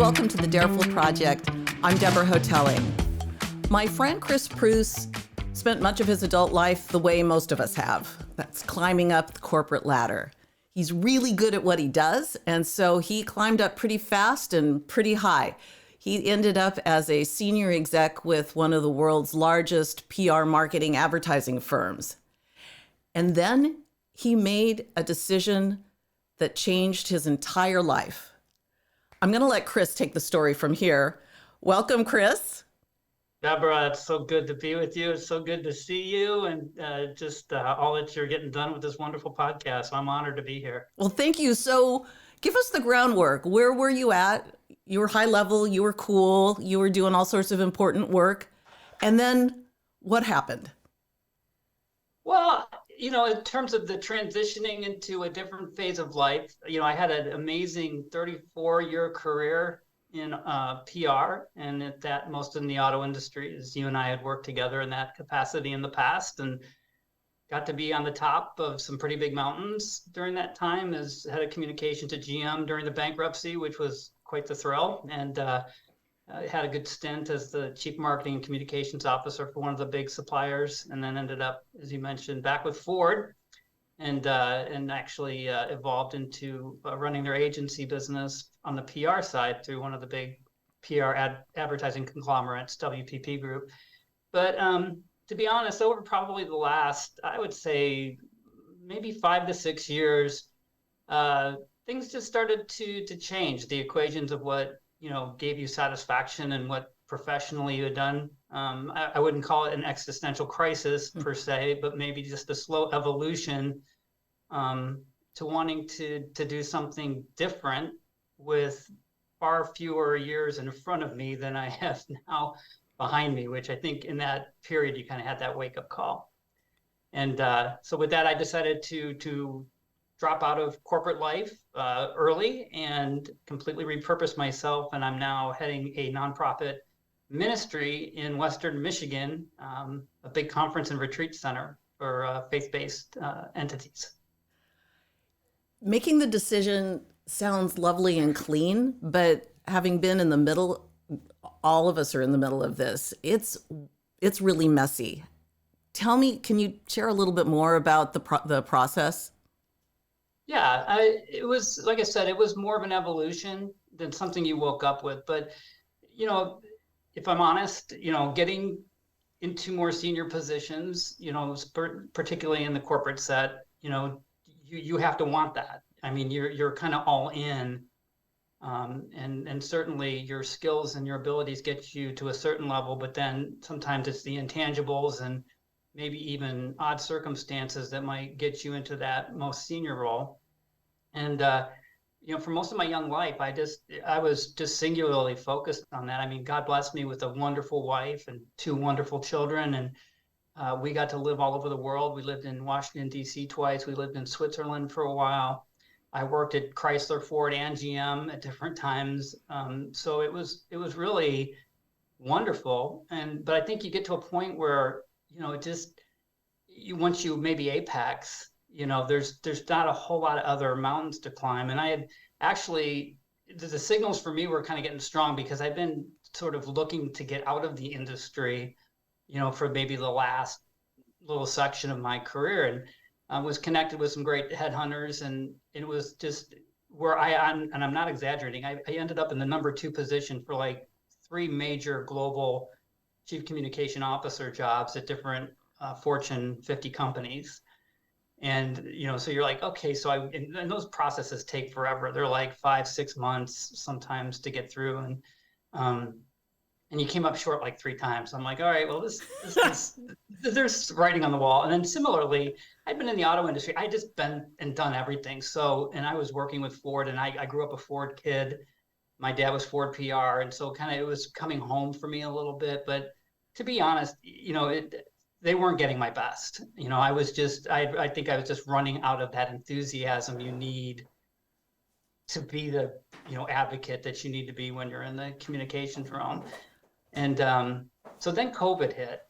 welcome to the Dareful Project. I'm Deborah Hotelling. My friend Chris Preuss spent much of his adult life the way most of us have. That's climbing up the corporate ladder. He's really good at what he does, and so he climbed up pretty fast and pretty high. He ended up as a senior exec with one of the world's largest PR marketing advertising firms. And then he made a decision that changed his entire life. I'm going to let Chris take the story from here. Welcome, Chris. Deborah, it's so good to be with you. It's so good to see you and all that you're getting done with this wonderful podcast. I'm honored to be here. Well, thank you. So give us the groundwork. Where were you at? You were high level, you were cool, you were doing all sorts of important work. And then what happened? Well, in terms of the transitioning into a different phase of life, I had an amazing 34-year career in PR, and at that, most in the auto industry, as you and I had worked together in that capacity in the past, and got to be on the top of some pretty big mountains during that time as head of communication to GM during the bankruptcy, which was quite the thrill. And I had a good stint as the chief marketing and communications officer for one of the big suppliers, and then ended up, as you mentioned, back with Ford, and actually evolved into running their agency business on the PR side through one of the big PR advertising conglomerates, WPP Group. But to be honest, over probably the last, I would say, maybe 5 to 6 years, things just started to change. The equations of what gave you satisfaction and what professionally you had done. I wouldn't call it an existential crisis per se, but maybe just a slow evolution to wanting to do something different with far fewer years in front of me than I have now behind me, which I think in that period you kind of had that wake-up call. And so with that, I decided to drop out of corporate life early and completely repurpose myself. And I'm now heading a nonprofit ministry in Western Michigan, a big conference and retreat center for faith-based entities. Making the decision sounds lovely and clean, but having been in the middle, all of us are in the middle of this. It's really messy. Tell me, can you share a little bit more about the process? Yeah, it was, like I said, it was more of an evolution than something you woke up with. But, if I'm honest, getting into more senior positions, particularly in the corporate set, you have to want that. I mean, you're kind of all in. And certainly your skills and your abilities get you to a certain level, but then sometimes it's the intangibles and maybe even odd circumstances that might get you into that most senior role. And, for most of my young life, I was just singularly focused on that. I mean, God blessed me with a wonderful wife and 2 wonderful children. And we got to live all over the world. We lived in Washington, D.C. twice. We lived in Switzerland for a while. I worked at Chrysler, Ford, and GM at different times. So it was really wonderful. But I think you get to a point where, once you maybe apex, there's not a whole lot of other mountains to climb. And I had actually, the signals for me were kind of getting strong because I've been sort of looking to get out of the industry, for maybe the last little section of my career. And I was connected with some great headhunters, and it was just where and I'm not exaggerating, I ended up in the number 2 position for like 3 major global chief communication officer jobs at different Fortune 50 companies. And, so you're like, okay, so and those processes take forever. They're like 5-6 months sometimes to get through. And you came up short like 3 times. I'm like, all right, well, this there's writing on the wall. And then similarly, I'd been in the auto industry. I just been and done everything. So, and I was working with Ford, and I grew up a Ford kid. My dad was Ford PR. And so kind of it was coming home for me a little bit. But to be honest, they weren't getting my best. I think I was just running out of that enthusiasm you need to be the, advocate that you need to be when you're in the communications realm. And so then COVID hit.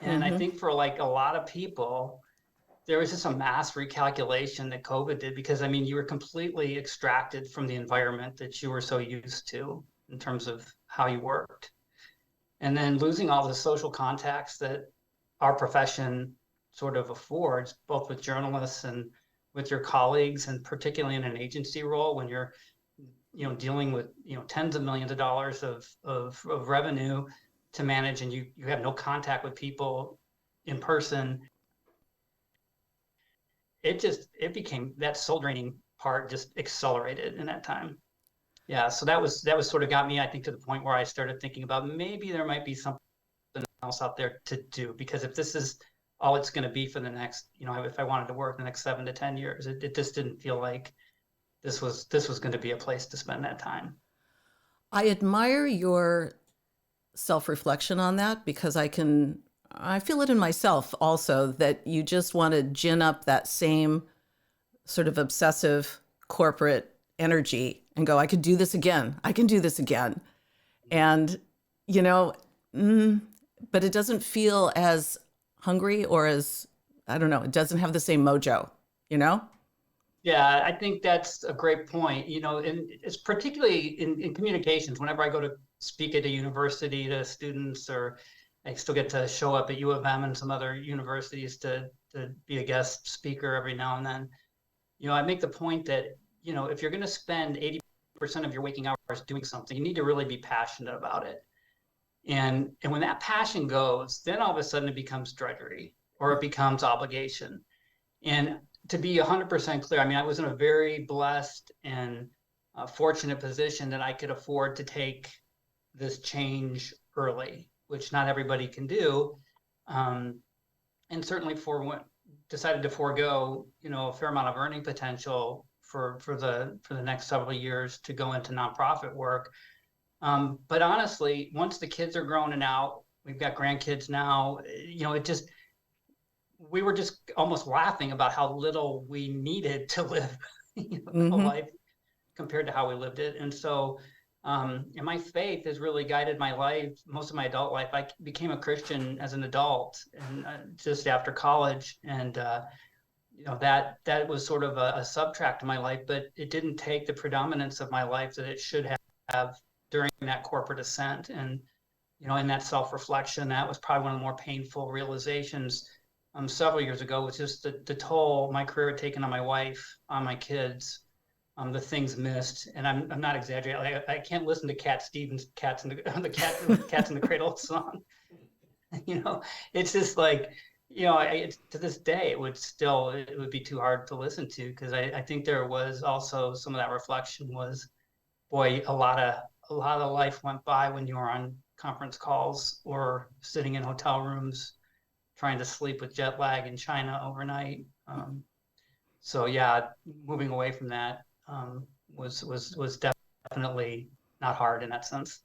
And I think for like a lot of people, there was just a mass recalculation that COVID did, because I mean, you were completely extracted from the environment that you were so used to. in terms of how you worked. And then losing all the social contacts that our profession sort of affords, both with journalists and with your colleagues, and particularly in an agency role when you're, dealing with, tens of millions of dollars of revenue to manage, and you have no contact with people in person. It became, that soul draining part just accelerated in that time. Yeah, so that was sort of got me, I think, to the point where I started thinking about maybe there might be something else out there to do, because if this is all it's going to be for the next, if I wanted to work the next 7 to 10 years, it just didn't feel like this was going to be a place to spend that time. I admire your self-reflection on that, because I feel it in myself also, that you just want to gin up that same sort of obsessive corporate energy and go, I could do this again. I can do this again. And, you know, but it doesn't feel as hungry, or as, I don't know, it doesn't have the same mojo, you know? Yeah, I think that's a great point. And it's particularly in communications. Whenever I go to speak at a university to students, or I still get to show up at U of M and some other universities to be a guest speaker every now and then. I make the point that, if you're going to spend 80% of your waking hours doing something, you need to really be passionate about it. And when that passion goes, then all of a sudden it becomes drudgery, or it becomes obligation. And to be 100% clear, I mean, I was in a very blessed and fortunate position that I could afford to take this change early, which not everybody can do. And certainly decided to forego, a fair amount of earning potential for the next several years to go into nonprofit work. But honestly, once the kids are grown and out, we've got grandkids now, we were just almost laughing about how little we needed to live a Mm-hmm. life compared to how we lived it. And so, and my faith has really guided my life, most of my adult life. I became a Christian as an adult, and just after college. And, that was sort of a subtract to my life, but it didn't take the predominance of my life that it should have during that corporate ascent. And, in that self-reflection, that was probably one of the more painful realizations several years ago, was just the toll my career had taken on my wife, on my kids, the things missed. And I'm not exaggerating. I can't listen to Cat Stevens' "Cats in the Cats in the Cradle" song. It's just like, to this day, it would be too hard to listen to, because I think there was also some of that reflection was, boy, a lot of life went by when you were on conference calls or sitting in hotel rooms trying to sleep with jet lag in China overnight. So yeah, moving away from that was definitely not hard in that sense.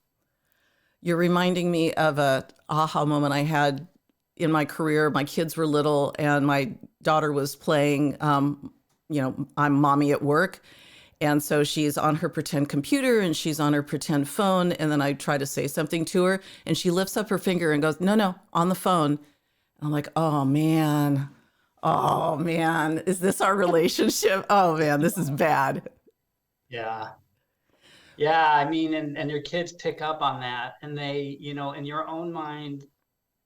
You're reminding me of a aha moment I had in my career. My kids were little, and my daughter was playing, I'm mommy at work. And so she's on her pretend computer and she's on her pretend phone. And then I try to say something to her, and she lifts up her finger and goes, no, no, on the phone. And I'm like, oh man. Oh man. Is this our relationship? Oh man, this is bad. Yeah. Yeah, I mean, and your kids pick up on that, and they, in your own mind,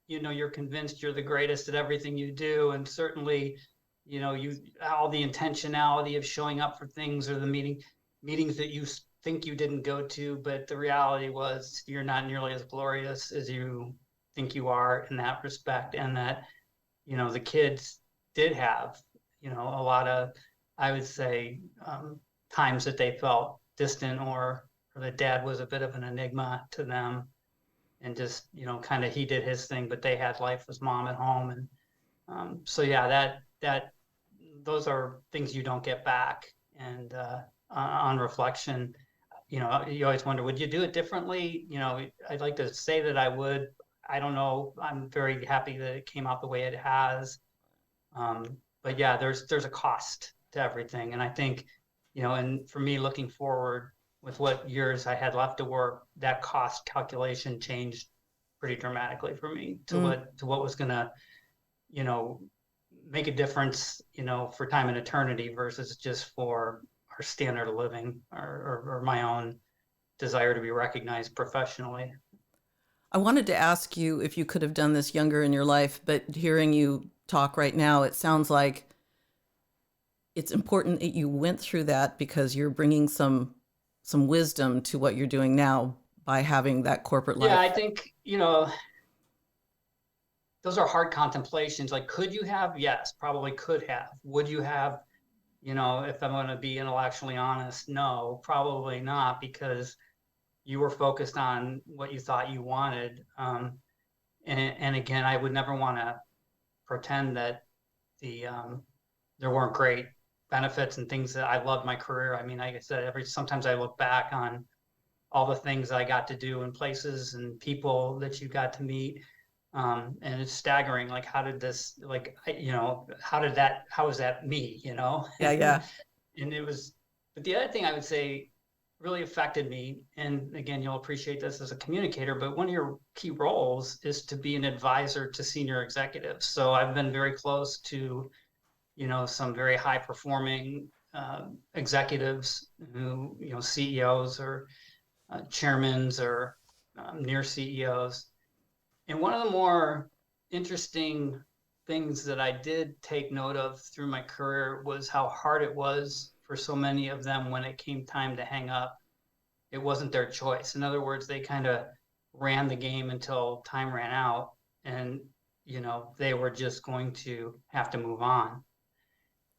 you're convinced you're the greatest at everything you do. And certainly, you all the intentionality of showing up for things, or the meetings that you think you didn't go to, but the reality was you're not nearly as glorious as you think you are in that respect. And that, the kids did have, a lot of, I would say, times that they felt distant, or that dad was a bit of an enigma to them, and just, kind of he did his thing, but they had life with mom at home. And so yeah, that those are things you don't get back. And on reflection, you always wonder, would you do it differently? I'd like to say that I would. I don't know. I'm very happy that it came out the way it has. But yeah, there's a cost to everything. And I think, and for me, looking forward with what years I had left to work, that cost calculation changed pretty dramatically for me to Mm. what was gonna, you know, make a difference, for time and eternity versus just for our standard of living, or my own desire to be recognized professionally. I wanted to ask you if you could have done this younger in your life, but hearing you talk right now, it sounds like it's important that you went through that because you're bringing some wisdom to what you're doing now by having that corporate Yeah, life. I think, those are hard contemplations. Like, could you have? Yes, probably could have. Would you have? If I'm going to be intellectually honest, no, probably not, because you were focused on what you thought you wanted. And again, I would never want to pretend that there weren't great benefits and things that I loved my career. I mean, like I said, sometimes I look back on all the things I got to do and places and people that you got to meet. And it's staggering. Like, how did this, like, how was that me, Yeah, yeah. And it was, but the other thing I would say really affected me, and again, you'll appreciate this as a communicator, but one of your key roles is to be an advisor to senior executives. So I've been very close to, some very high performing executives who, CEOs or chairmans or near CEOs. And one of the more interesting things that I did take note of through my career was how hard it was for so many of them when it came time to hang up. It wasn't their choice. In other words, they kind of ran the game until time ran out, and they were just going to have to move on.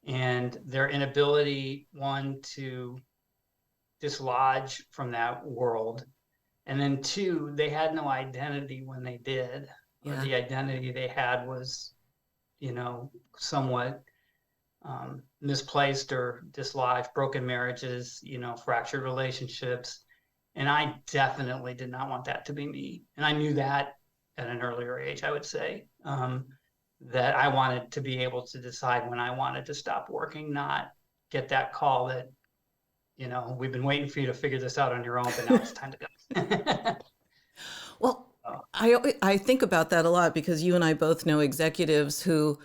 And their inability, one, to dislodge from that world, and then two, they had no identity when they did, or Yeah. the identity they had was, somewhat misplaced or dislodged, broken marriages, fractured relationships. And I definitely did not want that to be me. And I knew that at an earlier age, I would say, that I wanted to be able to decide when I wanted to stop working, not get that call that, we've been waiting for you to figure this out on your own, but now it's time to go. Well, Oh, I think about that a lot because you and I both know executives who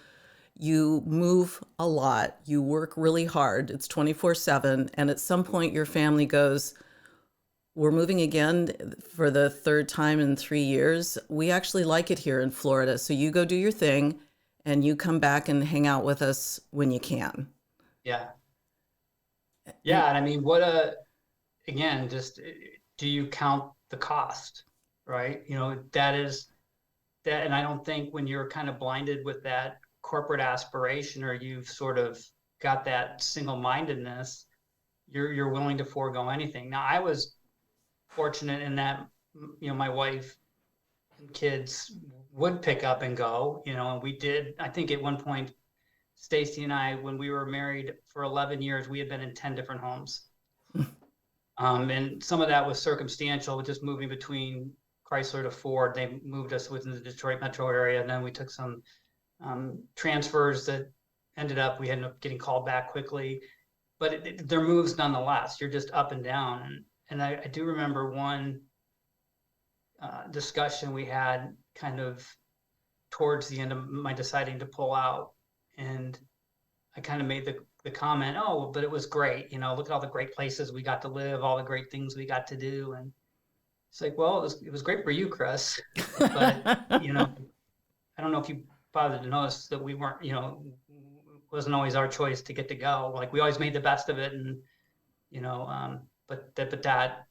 you move a lot, you work really hard, it's 24/7, and at some point your family goes, "We're moving again for the third time in 3 years. We actually like it here in Florida, so you go do your thing and you come back and hang out with us when you can." yeah. And Yeah. And I mean, again, just do you count the cost, right? That is that. And I don't think when you're kind of blinded with that corporate aspiration, or you've sort of got that single-mindedness, you're willing to forego anything. Now, I was fortunate in that, my wife and kids would pick up and go, and we did. I think at one point, Stacy and I, when we were married for 11 years, we had been in 10 different homes. And some of that was circumstantial, just moving between Chrysler to Ford. They moved us within the Detroit metro area, and then we took some transfers that we ended up getting called back quickly. But they're moves nonetheless. You're just up and down. And I do remember one discussion we had kind of towards the end of my deciding to pull out. And I kind of made the comment, oh, but it was great. Look at all the great places we got to live, all the great things we got to do. And it's like, well, it was great for you, Chris. But, I don't know if you bothered to notice that we weren't, it wasn't always our choice to get to go. Like, we always made the best of it. And, but that,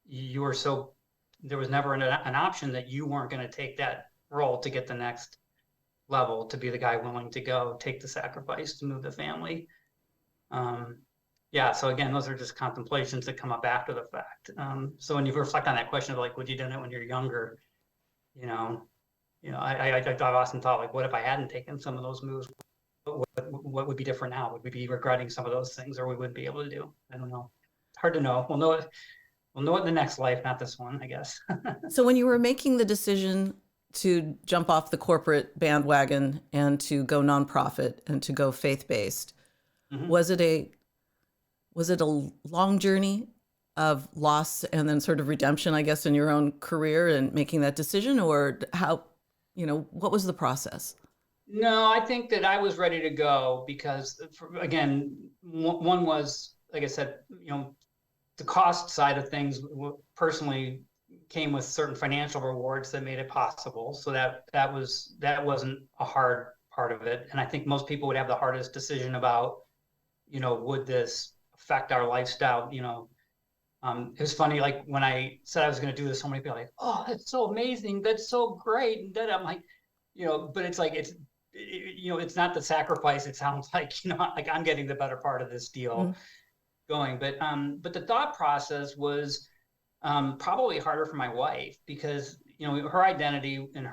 you were so, there was never an option that you weren't going to take that role to get the next level, to be the guy willing to go take the sacrifice to move the family. Yeah. So again, those are just contemplations that come up after the fact. So when you reflect on that question of like, would you done it when you're younger? I've often thought, like, what if I hadn't taken some of those moves? What would be different now? Would we be regretting some of those things, or we wouldn't be able to do? I don't know. It's hard to know. We'll know it. We'll know it in the next life, not this one, I guess. so when you were making the decision to jump off the corporate bandwagon and to go nonprofit and to go faith-based, Mhm. was it a long journey of loss and then sort of redemption, I guess, in your own career and making that decision, or how, what was the process? No, I think that I was ready to go because, again, one was, like I said, the cost side of things personally came with certain financial rewards that made it possible. So that wasn't a hard part of it. And I think most people would have the hardest decision about, would this affect our lifestyle? It was funny, like when I said I was going to do this, so many people were like, "Oh, that's so amazing, that's so great," and then I'm like, but it's like it's not the sacrifice. It sounds like like I'm getting the better part of this deal going. But the thought process was probably harder for my wife because her identity and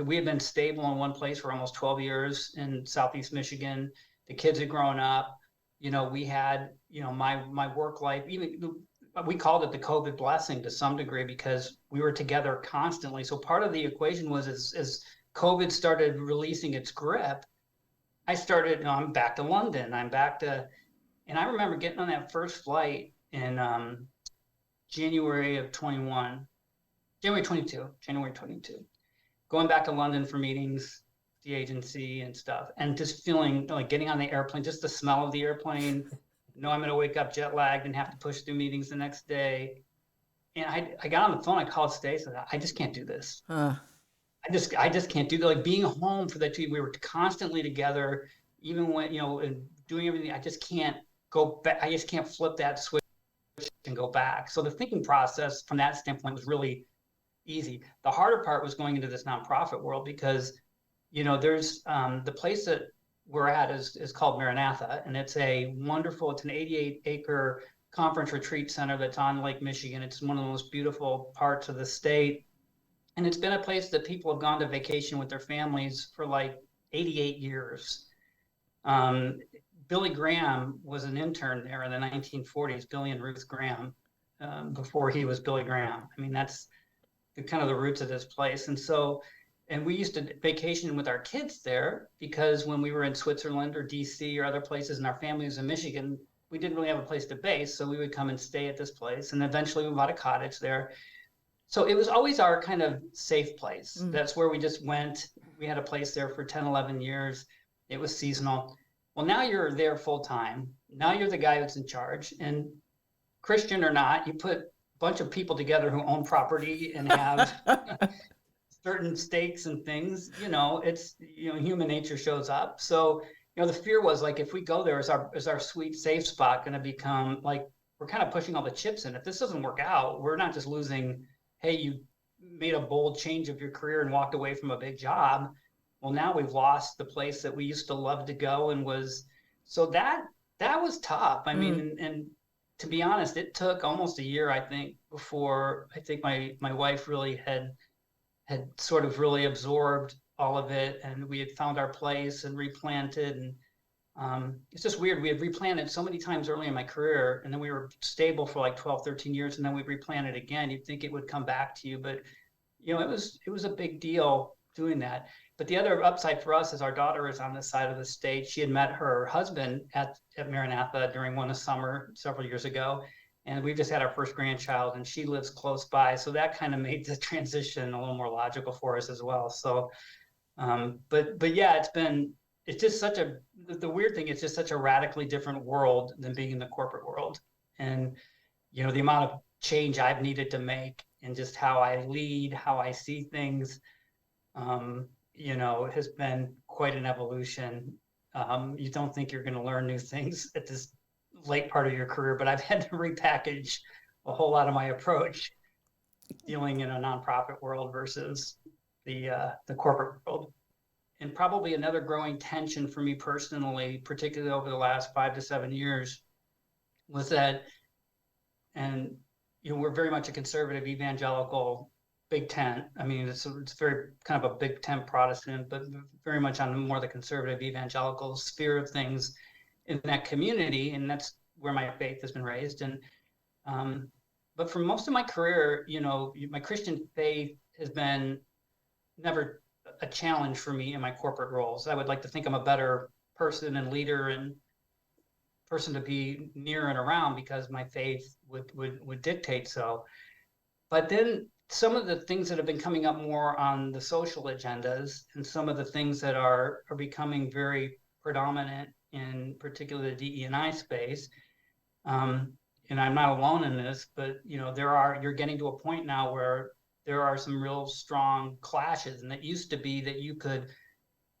we had been stable in one place for almost 12 years in Southeast Michigan. The kids had grown up. We had my work life. Even we called it the COVID blessing to some degree because we were together constantly. So part of the equation was as COVID started releasing its grip, I'm back to London. And I remember getting on that first flight in January of 21, January 22, going back to London for meetings, the agency and stuff, and just feeling like getting on the airplane, just the smell of the airplane. I'm going to wake up jet lagged and have to push through meetings the next day. And I got on the phone, I called Stace, and I just can't do this. I just can't do that. Like being home for that 2 years, we were constantly together, even when, and doing everything. I just can't go back. I just can't flip that switch and go back. So the thinking process from that standpoint was really easy. The harder part was going into this nonprofit world because, there's the place that we're at is called Maranatha, and it's an 88-acre conference retreat center that's on Lake Michigan. It's one of the most beautiful parts of the state. And it's been a place that people have gone to vacation with their families for like 88 years. Billy Graham was an intern there in the 1940s, Billy and Ruth Graham, before he was Billy Graham. I mean, that's kind of the roots of this place. And we used to vacation with our kids there because when we were in Switzerland or DC or other places and our family was in Michigan, we didn't really have a place to base. So we would come and stay at this place. And eventually we bought a cottage there. So it was always our kind of safe place. That's where we just went. We had a place there for 10, 11 years. It was seasonal. Well, now you're there full time. Now you're the guy that's in charge. And Christian or not, you put a bunch of people together who own property and have certain stakes and things, it's, human nature shows up. So, the fear was like, if we go there, is our sweet safe spot going to become like, we're kind of pushing all the chips in. If this doesn't work out, we're not just losing, hey, you made a bold change of your career and walked away from a big job. Well, now we've lost the place that we used to love to go and so that was tough. I mean, and to be honest, it took almost a year, I think, before I think my wife really had sort of really absorbed all of it, and we had found our place and replanted. And it's just weird. We had replanted so many times early in my career, and then we were stable for like 12, 13 years, and then we replanted again. You'd think it would come back to you, but it was a big deal doing that. But the other upside for us is our daughter is on this side of the state. She had met her husband at Maranatha during one summer several years ago. And we've just had our first grandchild, and she lives close by. So that kind of made the transition a little more logical for us as well. So, but yeah, it's just the weird thing, it's just such a radically different world than being in the corporate world. And, the amount of change I've needed to make in just how I lead, how I see things, has been quite an evolution. You don't think you're going to learn new things at this late part of your career, but I've had to repackage a whole lot of my approach dealing in a nonprofit world versus the corporate world. And probably another growing tension for me personally, particularly over the last 5 to 7 years, was that, and we're very much a conservative evangelical big tent. I mean, it's very kind of a big tent Protestant, but very much on more the conservative evangelical sphere of things in that community, and that's where my faith has been raised. And but for most of my career, my Christian faith has been never a challenge for me in my corporate roles. I would like to think I'm a better person and leader and person to be near and around because my faith would dictate so. But then some of the things that have been coming up more on the social agendas and some of the things that are becoming very predominant in particular the DE&I space, and I'm not alone in this, but you're getting to a point now where there are some real strong clashes. And it used to be that you could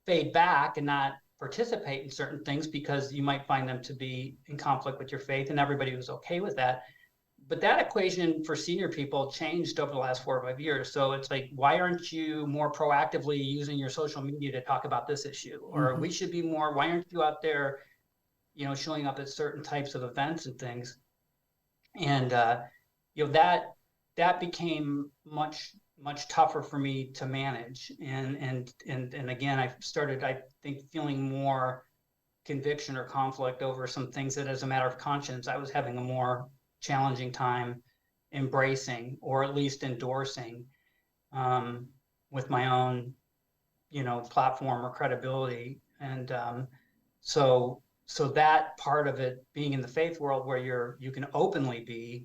fade back and not participate in certain things because you might find them to be in conflict with your faith, and everybody was okay with that. But that equation for senior people changed over the last 4 or 5 years. So it's like, why aren't you more proactively using your social media to talk about this issue? Or we should be more, why aren't you out there, showing up at certain types of events and things? And that became much tougher for me to manage. And again, I started, I think, feeling more conviction or conflict over some things that, as a matter of conscience, I was having a more challenging time embracing, or at least endorsing, with my own, platform or credibility. And so that part of it, being in the faith world where you can openly be,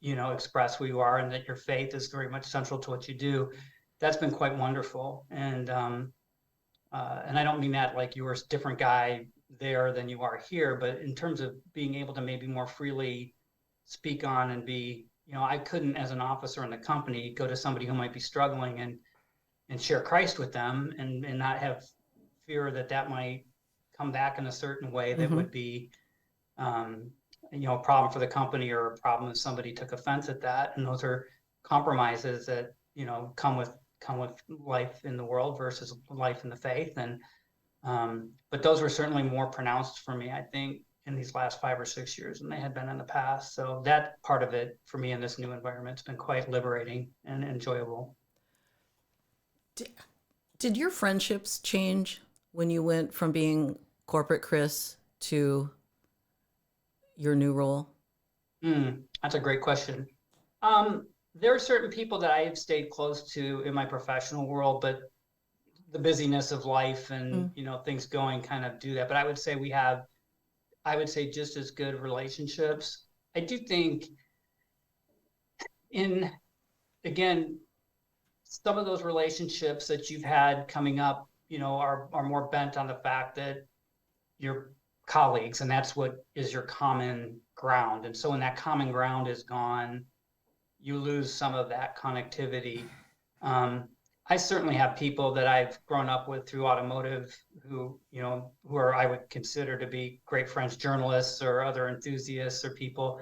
express who you are, and that your faith is very much central to what you do, that's been quite wonderful. And I don't mean that like you were a different guy there than you are here, but in terms of being able to maybe more freely speak on and be, I couldn't, as an officer in the company, go to somebody who might be struggling and share Christ with them, and not have fear that that might come back in a certain way that would be, a problem for the company, or a problem if somebody took offense at that. And those are compromises that, come with life in the world versus life in the faith. And but those were certainly more pronounced for me, I think, in these last 5 or 6 years than they had been in the past. So that part of it for me in this new environment has been quite liberating and enjoyable. Did your friendships change when you went from being corporate Chris to your new role? That's a great question. There are certain people that I have stayed close to in my professional world, but the busyness of life and things going kind of do that. But I would say just as good relationships. I do think, in again, some of those relationships that you've had coming up, are more bent on the fact that you're colleagues, and that's what is your common ground. And so when that common ground is gone, you lose some of that connectivity. I certainly have people that I've grown up with through automotive who are, I would consider to be great friends, journalists or other enthusiasts, or people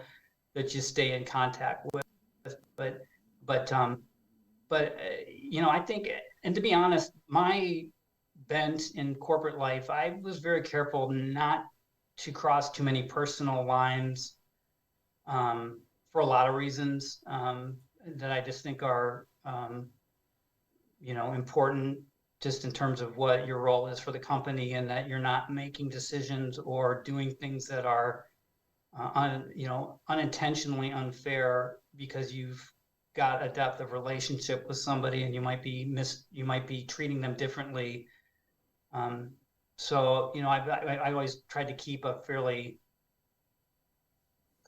that you stay in contact with. But but um, I think, and to be honest, my bent in corporate life, I was very careful not to cross too many personal lines, for a lot of reasons, that I just think are, important, just in terms of what your role is for the company, and that you're not making decisions or doing things that are, unintentionally unfair because you've got a depth of relationship with somebody, and you might be treating them differently. So I always tried to keep a fairly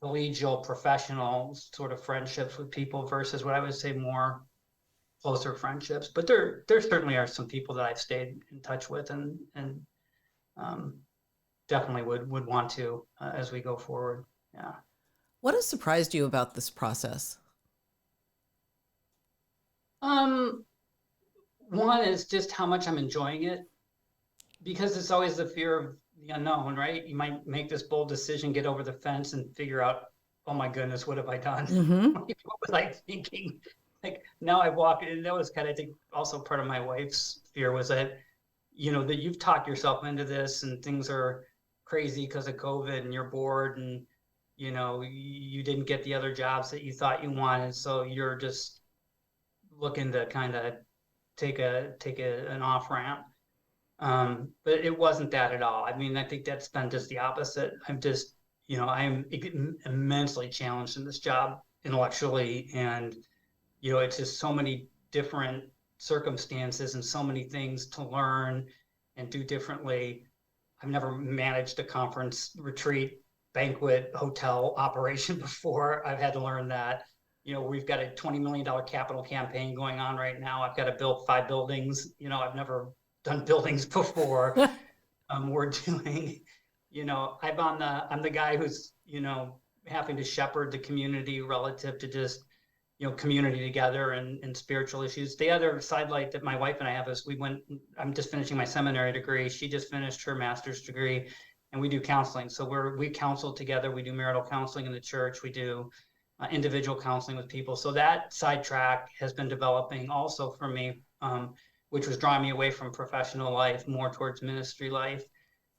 collegial, professional sort of friendships with people versus what I would say more closer friendships. But there certainly are some people that I've stayed in touch with, and um, definitely would want to, as we go forward. Yeah. What has surprised you about this process? Um, One is just how much I'm enjoying it, because it's always the fear of the unknown, right? You might make this bold decision, get over the fence, and figure out, oh my goodness, what have I done? What was I thinking? Like, now I walk, and that was kind of, I think, also part of my wife's fear was that, that you've talked yourself into this, and things are crazy because of COVID, and you're bored, and you didn't get the other jobs that you thought you wanted, so you're just looking to kind of take an off ramp. But it wasn't that at all. I mean, I think that's been just the opposite. I'm immensely challenged in this job intellectually, and it's just so many different circumstances and so many things to learn and do differently. I've never managed a conference, retreat, banquet, hotel operation before. I've had to learn that. We've got a $20 million capital campaign going on right now. I've got to build 5 buildings. I've never done buildings before. We're doing, I'm the guy who's, having to shepherd the community relative to just, community together and spiritual issues. The other sidelight that my wife and I have is I'm just finishing my seminary degree. She just finished her master's degree, and we do counseling. So we counsel together. We do marital counseling in the church. We do individual counseling with people. So that sidetrack has been developing also for me, which was drawing me away from professional life, more towards ministry life.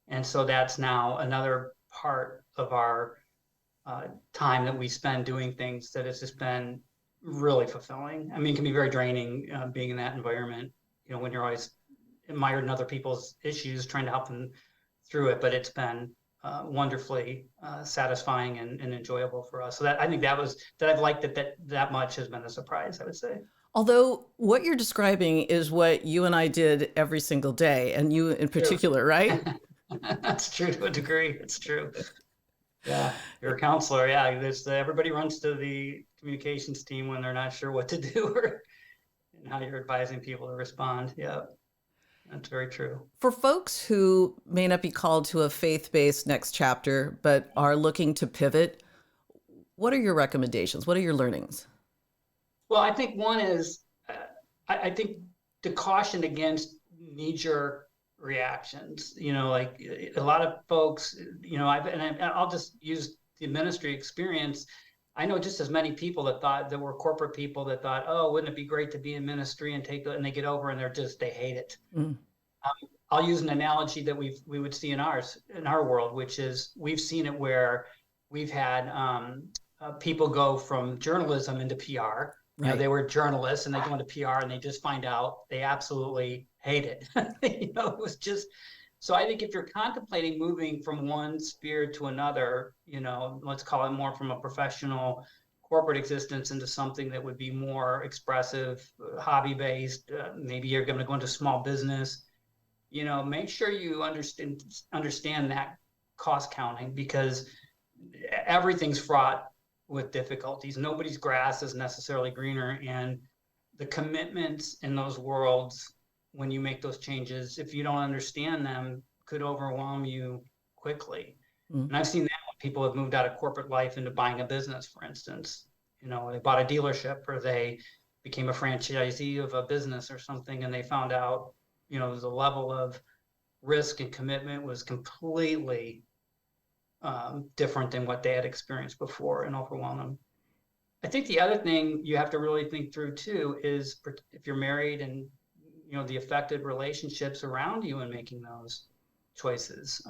And so that's now another part of our time that we spend doing things that has just been really fulfilling. I mean, it can be very draining being in that environment, when you're always admired in other people's issues, trying to help them through it. But it's been wonderfully satisfying and enjoyable for us. So that I think that I've liked it that much has been a surprise, I would say. Although what you're describing is what you and I did every single day, and you in particular, right? That's true to a degree. It's true. Yeah, you're a counselor. Yeah, everybody runs to the communications team when they're not sure what to do and how you're advising people to respond. Yeah, that's very true. For folks who may not be called to a faith-based next chapter, but are looking to pivot, what are your recommendations? What are your learnings? Well, I think one is, I think the caution against knee-jerk reactions. Like a lot of folks, I'll just use the ministry experience. I know just as many people that were corporate people that thought, oh, wouldn't it be great to be in ministry and they get over and they hate it. Mm. I'll use an analogy that we would see in our world, which is we've seen it where we've had people go from journalism into PR. Right. They were journalists and they go into PR and they just find out they absolutely hate it. It was just, so I think if you're contemplating moving from one sphere to another, let's call it more from a professional corporate existence into something that would be more expressive, hobby-based, maybe you're going to go into small business, make sure you understand that cost counting, because everything's fraught with difficulties. Nobody's grass is necessarily greener, and the commitments in those worlds, when you make those changes, if you don't understand them, could overwhelm you quickly. Mm. And I've seen that when people have moved out of corporate life into buying a business, for instance. They bought a dealership or they became a franchisee of a business or something, and they found out, the level of risk and commitment was completely different than what they had experienced before and overwhelm them. I think the other thing you have to really think through too is if you're married and the affected relationships around you in making those choices.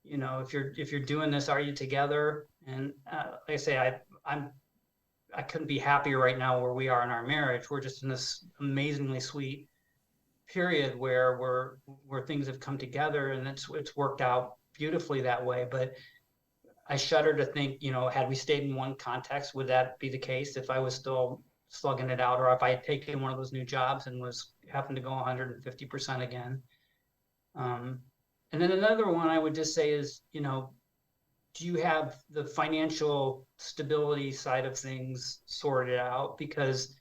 If you're doing this, are you together? And like I say, I couldn't be happier right now where we are in our marriage. We're just in this amazingly sweet period where things have come together, and it's worked out beautifully that way. But I shudder to think, had we stayed in one context, would that be the case if I was still slugging it out, or if I had taken one of those new jobs and was having to go 150% again. And then another one I would just say is, do you have the financial stability side of things sorted out? Because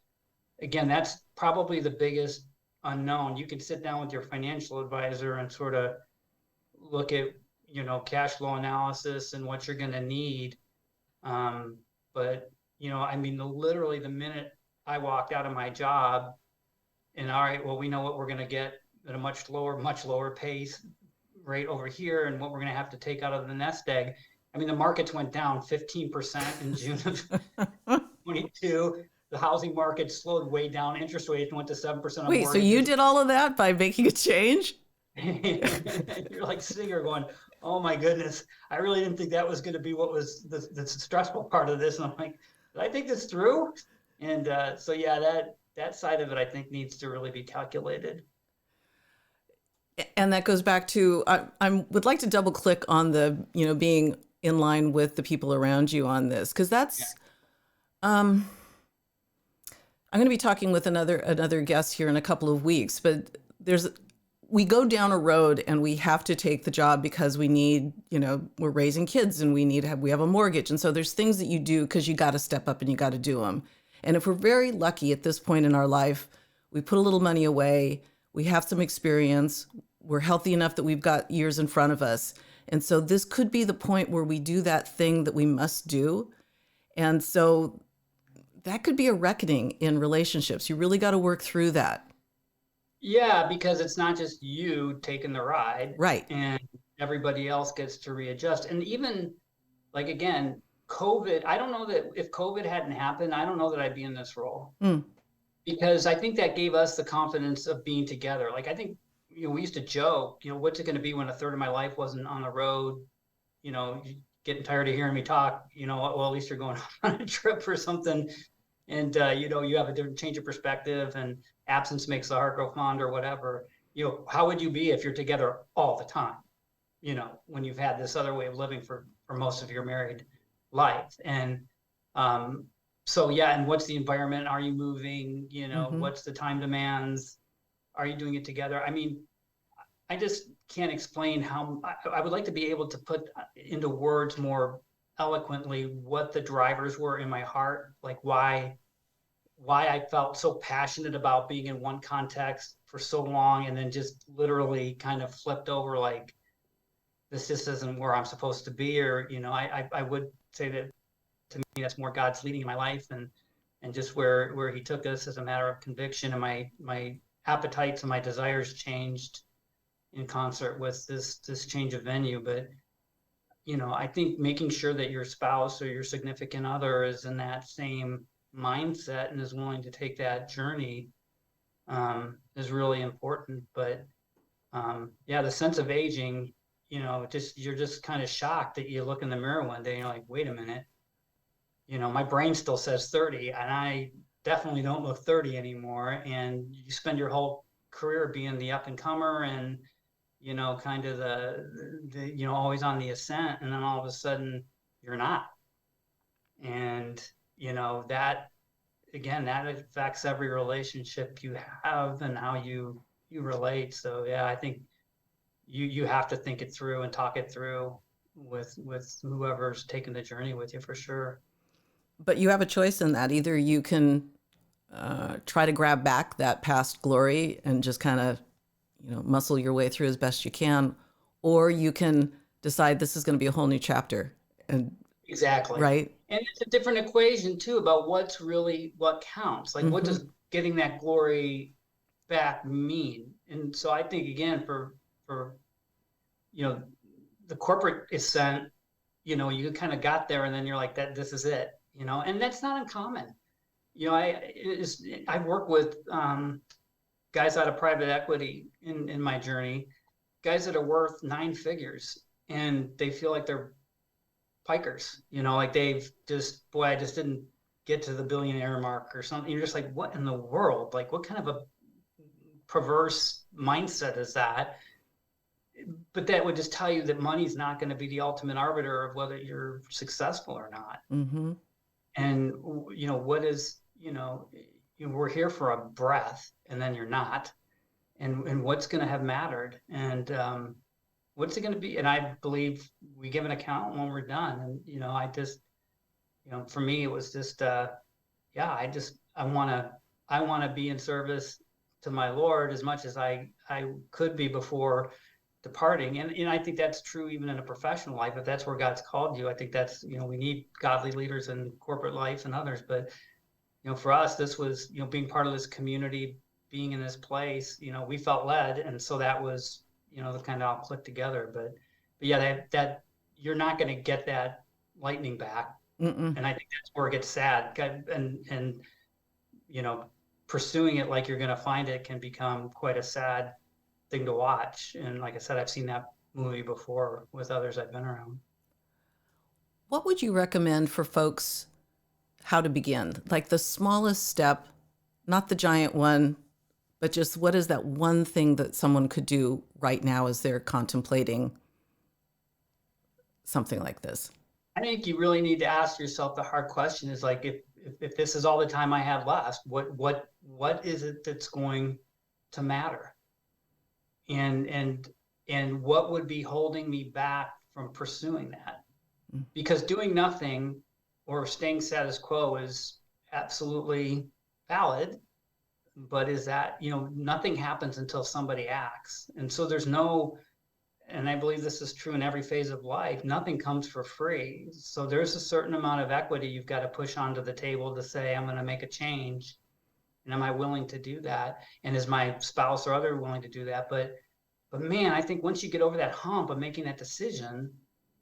again, that's probably the biggest unknown. You can sit down with your financial advisor and sort of look at, cash flow analysis and what you're going to need. But, literally the minute I walked out of my job and all right, well, we know what we're going to get at a much lower pace rate over here and what we're going to have to take out of the nest egg. The markets went down 15% in June of 22. The housing market slowed way down. Interest rates went to 7%. Wait, so you did all of that by making a change? You're like sitting here going, oh my goodness, I really didn't think that was going to be what was the stressful part of this. And I'm like, did I think this through? And so, yeah, that side of it, I think, needs to really be calculated. And that goes back to, I would like to double click on the, being in line with the people around you on this, because that's, I'm going to be talking with another guest here in a couple of weeks, but we go down a road and we have to take the job because we need, we're raising kids and we have a mortgage. And so there's things that you do because you got to step up and you got to do them. And if we're very lucky at this point in our life, we put a little money away, we have some experience, we're healthy enough that we've got years in front of us, And so this could be the point where we do that thing that we must do. And so that could be a reckoning in relationships. You really got to work through that. Yeah, because it's not just you taking the ride Right. and everybody else gets to readjust. And even like again, COVID, I don't know that if COVID hadn't happened, I don't know that I'd be in this role. Mm. Because I think that gave us the confidence of being together. Like I think, we used to joke, what's it going to be when a third of my life wasn't on the road, getting tired of hearing me talk, well, at least you're going on a trip or something. And, you have a different change of perspective and absence makes the heart grow fond or whatever. How would you be if you're together all the time, when you've had this other way of living for most of your married life? And, so yeah, and what's the environment? Are you moving? What's the time demands? Are you doing it together? I mean, I just can't explain how I would like to be able to put into words more eloquently what the drivers were in my heart, like why I felt so passionate about being in one context for so long and then just literally kind of flipped over like this just isn't where I'm supposed to be, or I would say that to me that's more God's leading in my life and just where he took us as a matter of conviction, and my appetites and my desires changed in concert with this change of venue. But I think making sure that your spouse or your significant other is in that same mindset and is willing to take that journey is really important. But yeah, the sense of aging, you're just kind of shocked that you look in the mirror one day and you're like, wait a minute, my brain still says 30 and I definitely don't look 30 anymore. And you spend your whole career being the up and comer and, kind of the always on the ascent. And then all of a sudden you're not. And, that, again, that affects every relationship you have and how you relate. So yeah, I think you have to think it through and talk it through with whoever's taking the journey with you for sure. But you have a choice in that. Either you can try to grab back that past glory and just kind of, muscle your way through as best you can, or you can decide this is going to be a whole new chapter. And exactly. Right. And it's a different equation too about what counts. Like, what does getting that glory back mean? And so I think again for the corporate ascent, you kind of got there and then you're like this is it, and that's not uncommon. I work with guys out of private equity in my journey, guys that are worth 9 figures and they feel like they're pikers, like they've just, boy, I just didn't get to the billionaire mark or something. You're just like, what in the world? Like, what kind of a perverse mindset is that? But that would just tell you that money's not going to be the ultimate arbiter of whether you're successful or not. Mm-hmm. And, what is, we're here for a breath and then you're not. And what's going to have mattered? And what's it going to be? And I believe we give an account when we're done. And, I just, for me, it was just, I want to be in service to my Lord as much as I could be before departing. And I think that's true even in a professional life. If that's where God's called you, I think that's, we need godly leaders in corporate life and others. But, for us, this was, being part of this community, being in this place, we felt led. And so that was, the kind of all click together. But yeah, that you're not going to get that lightning back. Mm-mm. And I think that's where it gets sad. And pursuing it like you're going to find it can become quite a sad thing to watch. And like I said, I've seen that movie before with others I've been around. What would you recommend for folks how to begin? Like the smallest step, not the giant one, but just what is that one thing that someone could do right now as they're contemplating something like this? I think you really need to ask yourself the hard question is like, if this is all the time I have left, what is it that's going to matter? And what would be holding me back from pursuing that? Because doing nothing or staying status quo is absolutely valid, but is that, nothing happens until somebody acts. And so there's no and I believe this is true in every phase of life, nothing comes for free. So there's a certain amount of equity you've got to push onto the table to say, I'm going to make a change. And am I willing to do that? And is my spouse or other willing to do that? But man, I think once you get over that hump of making that decision,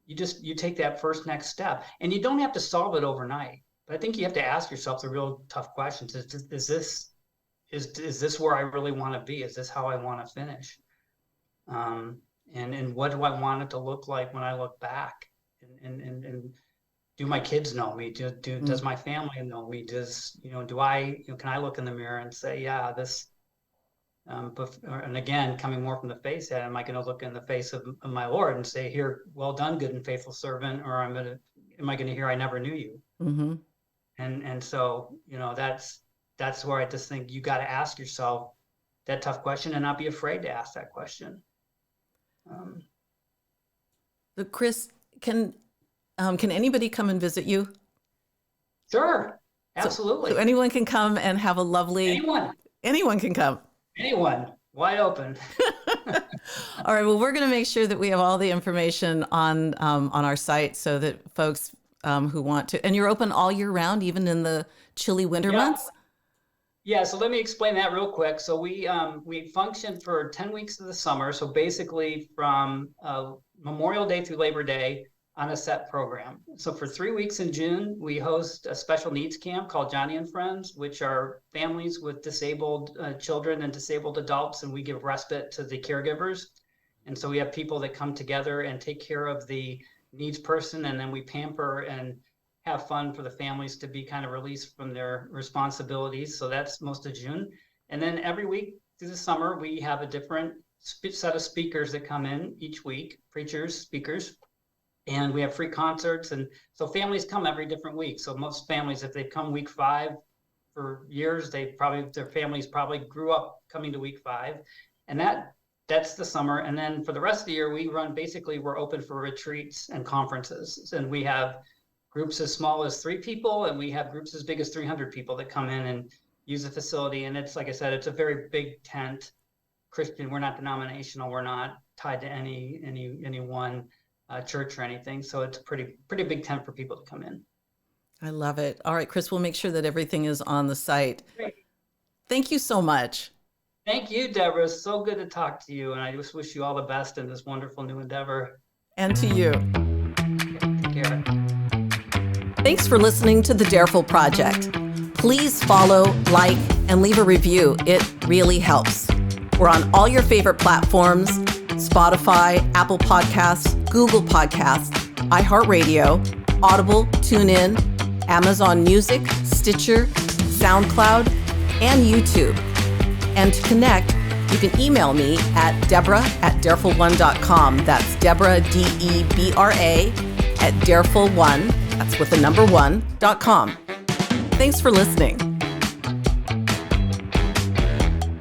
you take that first next step. And you don't have to solve it overnight. But I think you have to ask yourself the real tough questions. Is this where I really want to be? Is this how I want to finish? And what do I want it to look like when I look back? And do my kids know me? Does my family know me? Can I look in the mirror and say, yeah, this, and again, coming more from the face, am I going to look in the face of my Lord and say, here, well done, good and faithful servant, or am I going to hear, I never knew you? Mm-hmm. And so, that's where I just think you got to ask yourself that tough question and not be afraid to ask that question. So Chris, can anybody come and visit you? Sure, absolutely. So anyone can come and have a lovely. Anyone can come. Anyone, wide open. All right. Well, we're going to make sure that we have all the information on our site so that folks who want to. And you're open all year round, even in the chilly winter months. Yeah, so let me explain that real quick. So we function for 10 weeks of the summer. So basically from Memorial Day through Labor Day on a set program. So for 3 weeks in June, we host a special needs camp called Johnny and Friends, which are families with disabled children and disabled adults, and we give respite to the caregivers. And so we have people that come together and take care of the needs person, and then we pamper and have fun for the families to be kind of released from their responsibilities. So that's most of June. And then every week through the summer, we have a different set of speakers that come in each week, preachers, speakers, and we have free concerts. And so families come every different week. So most families, if they've come week 5 for years, their families probably grew up coming to week 5. And that's the summer. And then for the rest of the year, we're open for retreats and conferences. And we have groups as small as 3 people, and we have groups as big as 300 people that come in and use the facility. And it's, like I said, it's a very big tent. Christian, we're not denominational. We're not tied to any one church or anything. So it's a pretty big tent for people to come in. I love it. All right, Chris, we'll make sure that everything is on the site. Great. Thank you so much. Thank you, Deborah. So good to talk to you. And I just wish you all the best in this wonderful new endeavor. And to you. Take care. Thanks for listening to the Dareful Project. Please follow, like, and leave a review. It really helps. We're on all your favorite platforms: Spotify, Apple Podcasts, Google Podcasts, iHeartRadio, Audible, TuneIn, Amazon Music, Stitcher, SoundCloud, and YouTube. And to connect, you can email me at Deborah@dareful1.com. That's Deborah, Debra, at dareful1, that's with the number 1.com. Thanks for listening.